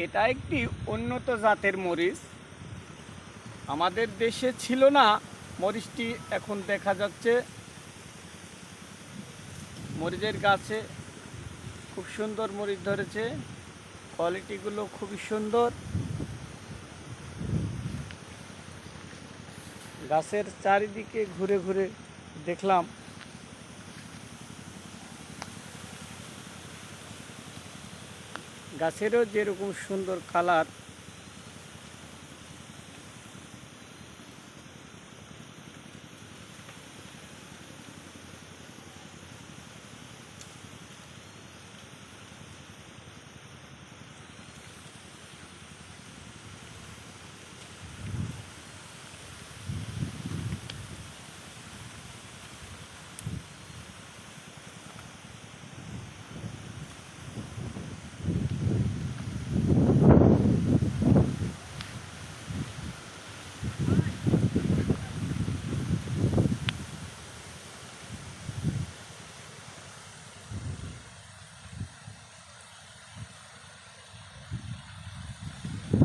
এটা একটি উন্নত জাতের মরিচ। আমাদের দেশে ছিল না মরিচটি, এখন দেখা যাচ্ছে মরিচের গাছে খুব সুন্দর মরিচ ধরেছে। কোয়ালিটিগুলো খুবই সুন্দর। গাছের চারিদিকে ঘুরে ঘুরে দেখলাম, গাছেরও যেরকম সুন্দর কালার,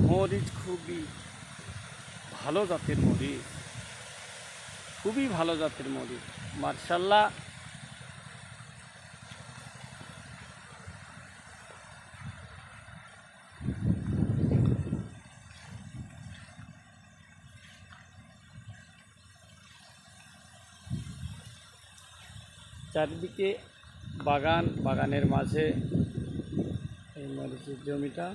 মরিচ খুবই ভালো জাতের মরিচ, খুবই ভালো জাতের মরিচ, মার্শাল্লাহ। চারিদিকে বাগান, বাগানের মাঝে এই মরিচের জমিটা।